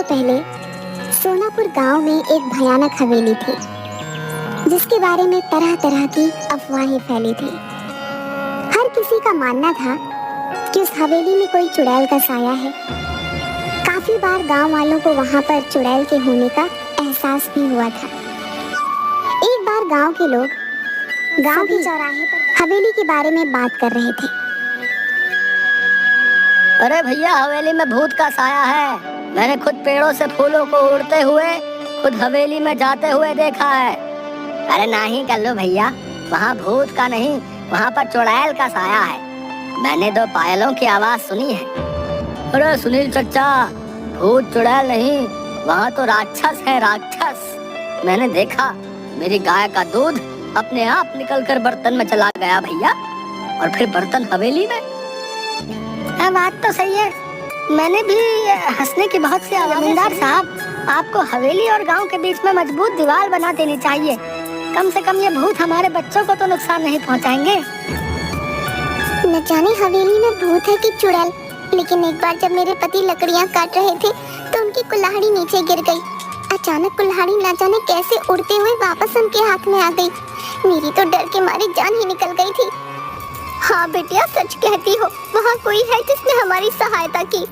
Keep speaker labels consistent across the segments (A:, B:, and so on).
A: सालों पहले सोनापुर गांव में एक भयानक हवेली थी जिसके बारे में तरह तरह की अफवाहें फैली थी। हर किसी का मानना था कि उस हवेली में कोई चुड़ैल का साया है। काफी बार गांव वालों को वहां पर चुड़ैल के होने का एहसास भी हुआ था। एक बार गांव के लोग गांव के चौराहे पर हवेली के बारे में बात कर रहे थे।
B: अरे भैया, हवेली में भूत का साया है। मैंने खुद पेड़ों से फूलों को उड़ते हुए खुद हवेली में जाते हुए देखा है। अरे नहीं कल्लू भैया, वहाँ भूत का नहीं, वहाँ पर चुड़ैल का साया है। मैंने 2 पायलों की आवाज सुनी है। अरे सुनील चच्चा, भूत चुड़ैल नहीं, वहाँ तो राक्षस है, राक्षस। मैंने देखा, मेरी गाय का दूध अपने आप निकलकर बर्तन में चला गया भैया, और फिर बर्तन हवेली में। बात तो सही है, मैंने भी हंसने की बहुत सी आवाज़ें। जमींदार साहब, आपको हवेली और गांव के बीच में मजबूत दीवार बना देनी चाहिए। कम से कम ये भूत हमारे बच्चों को तो नुकसान नहीं पहुंचाएंगे।
A: न जाने हवेली में भूत है कि चुड़ैल, लेकिन एक बार जब मेरे पति लकड़ियां काट रहे थे तो उनकी कुल्हाड़ी नीचे गिर गई। अचानक कुल्हाड़ी न जाने कैसे उड़ते हुए वापस उनके हाथ में आ गई। मेरी तो डर के मारे जान ही निकल गई थी। हाँ बेटिया, सच कहती हो, वहाँ कोई है जिसने हमारी सहायता की।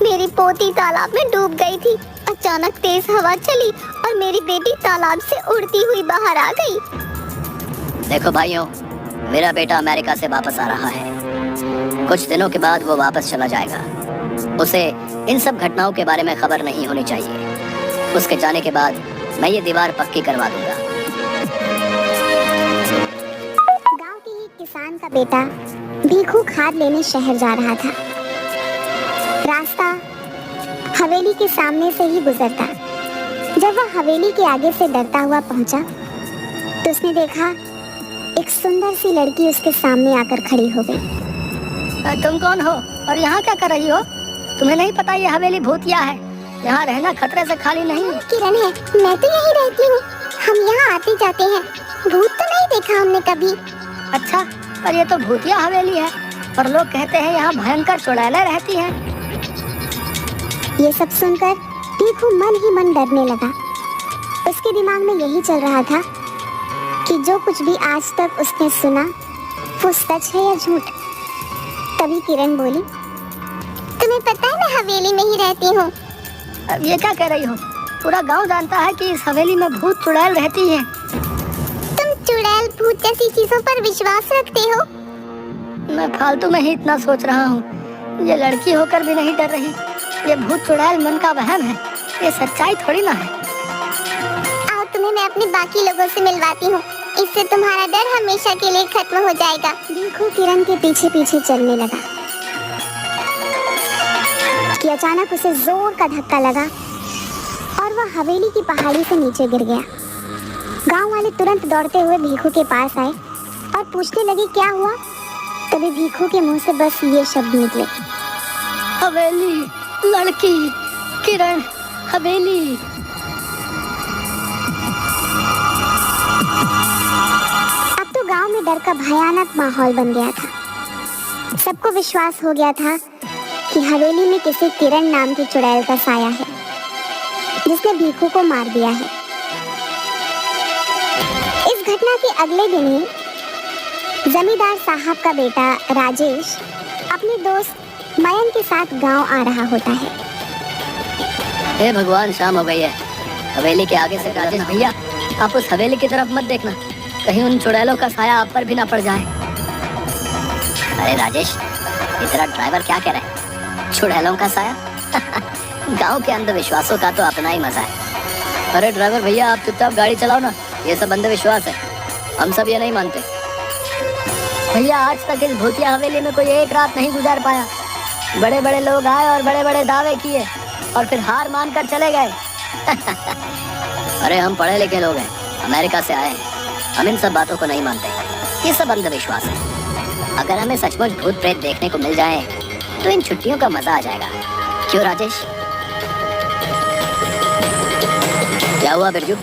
A: मेरी पोती तालाब में डूब गई थी। अचानक तेज हवा चली और मेरी बेटी तालाब से उड़ती हुई बाहर आ गई।
B: देखो भाइयों, मेरा बेटा अमेरिका से वापस आ रहा है। कुछ दिनों के बाद वो वापस चला जाएगा। उसे इन सब घटनाओं के बारे में खबर नहीं होनी चाहिए। उसके जाने के बाद मैं ये दीवार पक्की करवा दूंगा।
A: गांव के ही किसान का बेटा भीखू खाद लेने शहर जा रहा था। रास्ता हवेली के सामने से ही गुजरता। जब वह हवेली के आगे से डरता हुआ पहुंचा तो उसने देखा एक सुंदर सी लड़की उसके सामने आकर खड़ी हो गई।
B: तुम कौन हो और यहाँ क्या कर रही हो? तुम्हें नहीं पता ये हवेली भूतिया है? यहाँ रहना खतरे से खाली नहीं।
A: किरण है, मैं तो यहीं रहती हूँ। हम यहाँ आते जाते हैं। भूत तो नहीं देखा हमने कभी।
B: अच्छा, पर ये तो भूतिया हवेली है और लोग कहते हैं यहाँ भयंकर चुड़ैलें रहती हैं।
A: ये सब सुनकर भीखू मन ही मन डरने लगा। उसके दिमाग में यही चल रहा था कि जो कुछ भी आज तक उसने सुना वो सच है या झूठ। तभी किरण बोली, तुम्हें पता है मैं हवेली में ही रहती हूँ।
B: अब ये क्या कह रही हो? पूरा गांव जानता है कि इस हवेली में भूत चुड़ैल रहती है।
A: तुम चुड़ैल भूत जैसी चीजों पर विश्वास रखते हो?
B: मैं फालतू में ही इतना सोच रहा हूँ। ये लड़की होकर भी नहीं डर रही। ये भूत चुड़ैल मन का वहम है, ये सच्चाई थोड़ी ना है।
A: आओ, तुम्हें मैं अपने बाकी लोगों से मिलवाती हूँ। इससे तुम्हारा डर हमेशा के लिए खत्म हो जाएगा। भीखू किरण के पीछे पीछे चलने लगा कि अचानक उसे जोर का धक्का लगा और वह हवेली की पहाड़ी से नीचे गिर गया। गांव वाले तुरंत दौड़ते हुए भीखू के पास आए और पूछने लगे क्या हुआ। तभी भीखू के मुंह से बस ये शब्द निकले,
B: हवेली, लड़की, किरण, हवेली।
A: अब तो गांव में डर का भयानक माहौल बन गया था। सबको विश्वास हो गया था कि हवेली में किसी किरण नाम की चुड़ैल का साया है जिसने भीखू को मार दिया है। इस घटना के अगले दिन ही जमींदार साहब का बेटा राजेश अपने दोस्त मयंक के साथ गांव आ रहा होता है।
B: हे भगवान, शाम हो गई है। हवेली के आगे से राजेश भैया, आप उस हवेली की तरफ मत देखना, कहीं उन चुड़ैलों का साया आप पर भी ना पड़ जाए। अरे राजेश, ये तेरा ड्राइवर क्या कह रहा है? चुड़ैलों का साया? गांव के अंधविश्वासों का तो अपना ही मजा है। अरे ड्राइवर भैया, आप चुपचाप गाड़ी चलाओ ना, ये सब अंधविश्वास है, हम सब ये नहीं मानते। भैया, आज तक इस भूतिया हवेली में कोई एक रात नहीं गुजार पाया। बड़े बड़े लोग आए और बड़े बड़े दावे किए और फिर हार मान कर चले गए। अरे हम पढ़े लिखे लोग हैं, अमेरिका से आए हैं, हम इन सब बातों को नहीं मानते। ये सब अंधविश्वास है। अगर हमें सचमुच भूत प्रेत देखने को मिल जाए तो इन छुट्टियों का मजा आ जाएगा। क्यों राजेश? क्या हुआ बिरजू?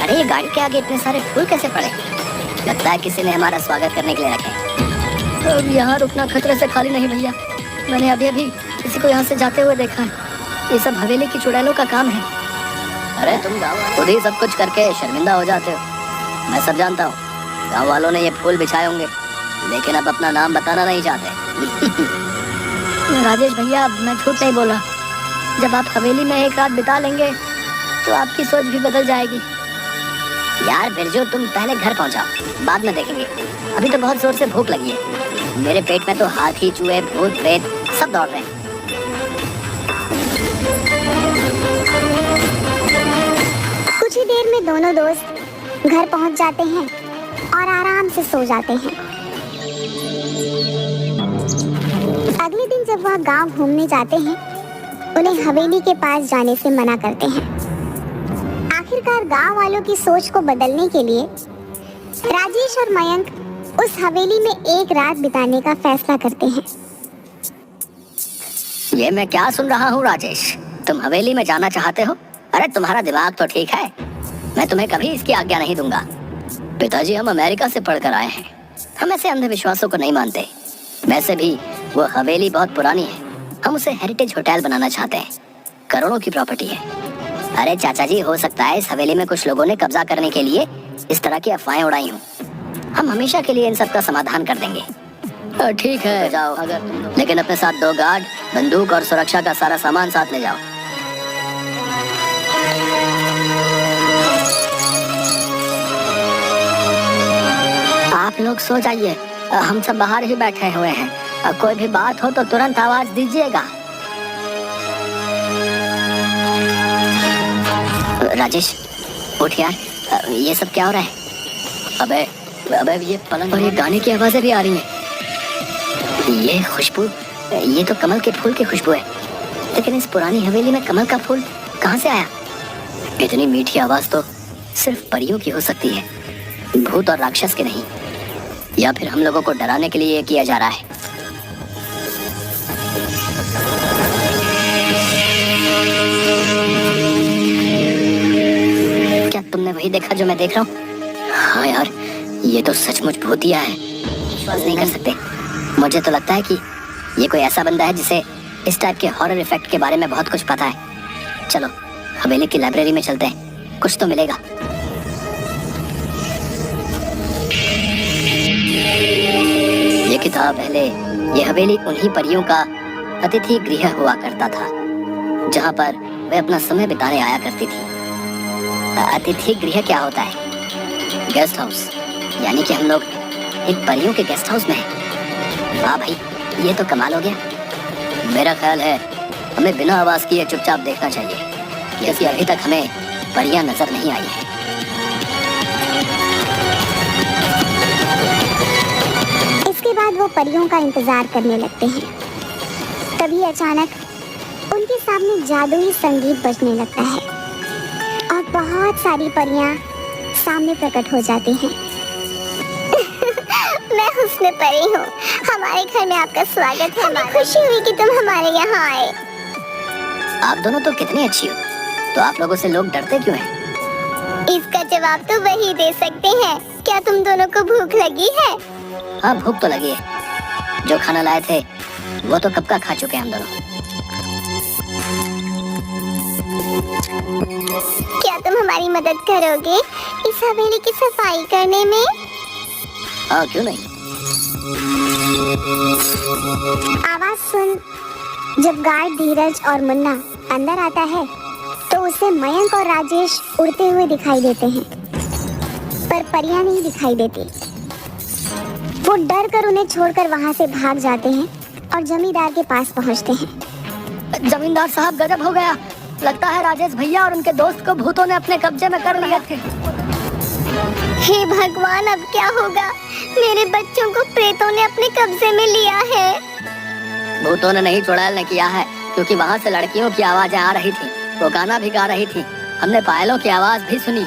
B: अरे ये गाड़ी के आगे इतने सारे फूल कैसे पड़े? लगता है किसी ने हमारा स्वागत करने के लिए रखे। तो अब यहाँ रुकना खतरे से खाली नहीं भैया। मैंने अभी अभी किसी को यहाँ से जाते हुए देखा है। ये सब हवेली की चुड़ैलों का काम है। अरे तुम खुद ही सब कुछ करके शर्मिंदा हो जाते हो। मैं सब जानता हूँ। गाँव वालों ने ये फूल बिछाए होंगे, लेकिन अब अपना नाम बताना नहीं चाहते। राजेश भैया, मैं झूठ नहीं बोला। जब आप हवेली में एक रात बिता लेंगे तो आपकी सोच भी बदल जाएगी। यार बिरजू, तुम पहले घर पहुंचाओ, बाद में देखेंगे। अभी तो बहुत जोर से भूख लगी है। मेरे पेट में तो हाथी, चूहे, भूत, प्रेत सब दौड़ रहे हैं।
A: कुछ ही देर में दोनों दोस्त घर पहुंच जाते हैं और आराम से सो जाते हैं। अगले दिन जब वह गांव घूमने जाते हैं, उन्हें हवेली के पास जाने से मना करते हैं। आखिरकार गांव वालों की सोच को बदलने के लिए राजेश और मयंक उस हवेली में एक रात बिताने का फैसला करते हैं।
B: ये मैं क्या सुन रहा हूँ राजेश? तुम हवेली में जाना चाहते हो? अरे तुम्हारा दिमाग तो ठीक है। मैं तुम्हें कभी इसकी आज्ञा नहीं दूंगा। पिताजी हम अमेरिका से पढ़कर आए हैं। हम ऐसे अंधविश्वासों को नहीं मानते। वैसे भी वो हवेली बहुत पुरानी है। हम उसे हेरिटेज होटल बनाना चाहते हैं। करोड़ों की प्रॉपर्टी है। अरे चाचा जी, हो सकता है इस हवेली में कुछ लोगों ने कब्जा करने के लिए इस तरह की अफवाहें उड़ाई हों। हम हमेशा के लिए इन सब का समाधान कर देंगे। ठीक है, जाओ अगर, लेकिन अपने साथ 2 गार्ड, बंदूक और सुरक्षा का सारा सामान साथ ले जाओ। आप लोग सो जाइए, हम सब बाहर ही बैठे हुए हैं। कोई भी बात हो तो तुरंत आवाज दीजिएगा। राजेश उठ यार, ये सब क्या हो रहा है? अबे ये पलंग और ये गाने की आवाजें भी आ रही हैं। ये खुशबू, ये तो कमल के फूल की खुशबू है। लेकिन इस पुरानी हवेली में कमल का फूल कहाँ से आया? इतनी मीठी आवाज तो सिर्फ परियों की हो सकती है, भूत और राक्षस की नहीं। या फिर हम लोगों को डराने के लिए ये किया जा रहा है। क्या तुमने वही देखा जो मैं देख रहा हूँ? हाँ यार, ये तो सचमुच भूतिया है। विश्वास नहीं कर सकते। मुझे तो लगता है कि ये कोई ऐसा बंदा है जिसे इस टाइप के हॉरर इफेक्ट के बारे में बहुत कुछ पता है। चलो हवेली की लाइब्रेरी में चलते हैं, कुछ तो मिलेगा। ये किताब पहले ये हवेली उन्हीं परियों का अतिथि गृह हुआ करता था, जहाँ पर वे अपना समय बिताने आया करती थी। अतिथि गृह क्या होता है? Guest house. यानी कि हम लोग एक परियों के गेस्ट हाउस में हैं। वाह भाई, ये तो कमाल हो गया। मेरा ख्याल है हमें बिना आवाज किए चुपचाप देखना चाहिए, क्योंकि अभी तक हमें परियां नजर नहीं आई है।
A: इसके बाद वो परियों का इंतजार करने लगते हैं। तभी अचानक उनके सामने जादुई संगीत बजने लगता है और बहुत सारी परियां सामने प्रकट हो जाती हैं। मैं हुस्न परी हूँ, हमारे घर में आपका स्वागत है। हमें खुशी हुई कि तुम हमारे यहाँ आए।
B: आप दोनों तो कितनी अच्छी हो, तो आप लोगों से लोग डरते क्यों हैं?
A: इसका जवाब तो वही दे सकते हैं। क्या तुम दोनों को भूख लगी है?
B: हाँ, भूख तो लगी है। जो खाना लाए थे वो तो कब का खा चुके हैं हम दोनों।
A: क्या तुम हमारी मदद करोगे इस हवेली की सफाई करने में?
B: हाँ, क्यों नहीं।
A: आवाज सुन जब गार्ड धीरज और मुन्ना अंदर आता है तो उसे मयंक और राजेश उड़ते हुए दिखाई देते हैं, पर परियां नहीं दिखाई देती। वो डर कर उन्हें छोड़कर वहां से भाग जाते हैं और जमींदार के पास पहुंचते हैं।
B: जमींदार साहब, गजब हो गया। लगता है राजेश भैया और उनके दोस्त को भूतों ने अपने कब्जे में कर लिया थे।
A: हे भगवान, अब क्या होगा? मेरे बच्चों को प्रेतों ने अपने कब्जे में लिया है।
B: भूतों ने नहीं, चुड़ैल ने किया है, क्योंकि वहाँ से लड़कियों की आवाजें आ रही थी। वो गाना भी गा रही थी। हमने पायलों की आवाज भी सुनी।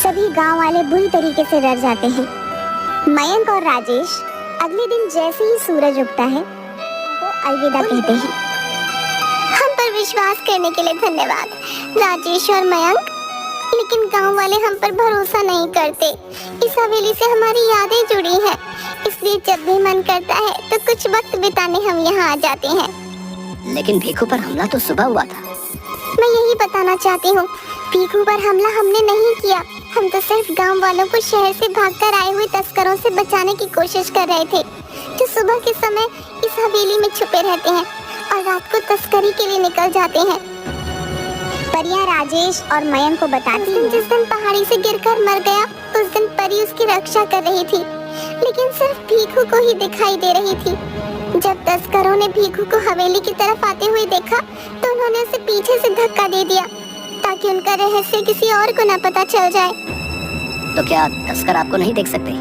A: सभी गांव वाले बुरी तरीके से डर जाते हैं। मयंक और राजेश अगले दिन जैसे ही सूरज उगता है वो अलविदा कहते हैं। हम पर विश्वास करने के लिए धन्यवाद राजेश और मयंक, लेकिन गांव वाले हम पर भरोसा नहीं करते। इस हवेली से हमारी यादें जुड़ी हैं, इसलिए जब भी मन करता है तो कुछ वक्त बिताने हम यहाँ आ जाते हैं।
B: लेकिन भीखू पर हमला तो सुबह हुआ था।
A: मैं यही बताना चाहती हूँ, भीखू पर हमला हमने नहीं किया। हम तो सिर्फ गांव वालों को शहर से भागकर आए हुए तस्करों से बचाने की कोशिश कर रहे थे, जो सुबह के समय इस हवेली में छुपे रहते हैं और रात को तस्करी के लिए निकल जाते हैं। परियां राजेश और मयंक को बताती हैं, जिस दिन पहाड़ी से गिरकर मर गया, उस दिन परी उसकी रक्षा कर रही थी, लेकिन सिर्फ भीखू को ही दिखाई दे रही थी। जब तस्करों ने भीखू को हवेली की तरफ आते हुए देखा, तो उन्होंने उसे पीछे से धक्का दे दिया ताकि उनका रहस्य किसी और को न पता चल जाए।
B: तो क्या तस्कर आपको नहीं देख सकते?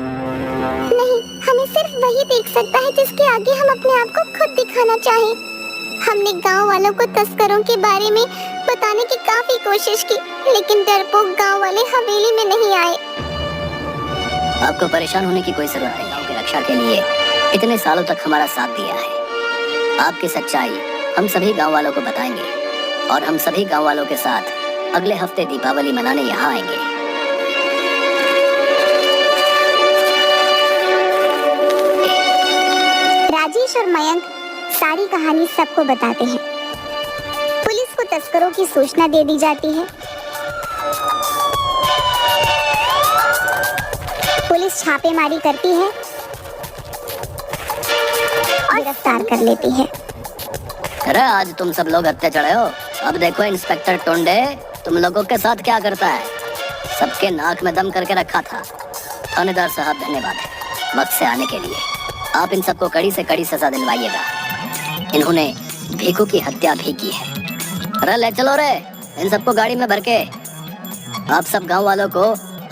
A: नहीं, हमें सिर्फ वही देख सकता है जिसके आगे हम अपने आप को खुद दिखाना चाहें। हमने गांव वालों को तस्करों के बारे में बताने की काफी कोशिश की, लेकिन डरपोक गांव वाले हवेली में नहीं आए।
B: आपको परेशान होने की कोई जरूरत नहीं। गांव की रक्षा के लिए इतने सालों तक हमारा साथ दिया है। आपकी सच्चाई हम सभी गांव वालों को बताएंगे और हम सभी गांव वालों के साथ अगले हफ्ते दीपावली मनाने यहाँ आएंगे।
A: राजेश और मयंक सारी कहानी सबको बताते हैं। पुलिस को तस्करों की सूचना दे दी जाती है। पुलिस छापेमारी करती है और गिरफ्तार कर लेती है।
B: अरे आज तुम सब लोग हत्या चढ़े हो। अब देखो इंस्पेक्टर टोंडे तुम लोगों के साथ क्या करता है। सबके नाक में दम करके रखा था। थानेदार साहब धन्यवाद वक्त से आने के लिए। आप इन सबको कड़ी से कड़ी सजा दिलवाइएगा। इन्होंने भीखू की हत्या भी की है। अरे ले चलो रे इन सबको गाड़ी में भर के। आप सब गांव वालों को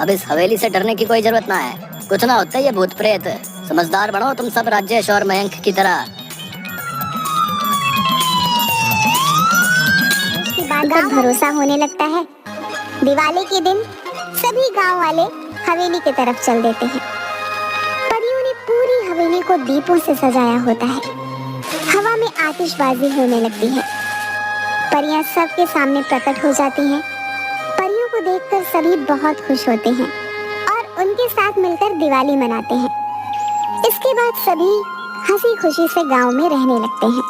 B: अब इस हवेली से डरने की कोई जरूरत ना है। कुछ ना होता ये भूत प्रेत। समझदार बनो तुम सब राजेश और मयंक की तरह।
A: उसके बाद गांव भरोसा होने लगता है। दिवाली के दिन सभी गांव वाले हवेली की तरफ चल देते हैं। परियों ने पूरी हवेली को दीपों से सजाया होता है। हवा में आतिशबाजी होने लगती है। परियां सबके सामने प्रकट हो जाती हैं। परियों को देखकर सभी बहुत खुश होते हैं और उनके साथ मिलकर दिवाली मनाते हैं। इसके बाद सभी हंसी खुशी से गांव में रहने लगते हैं।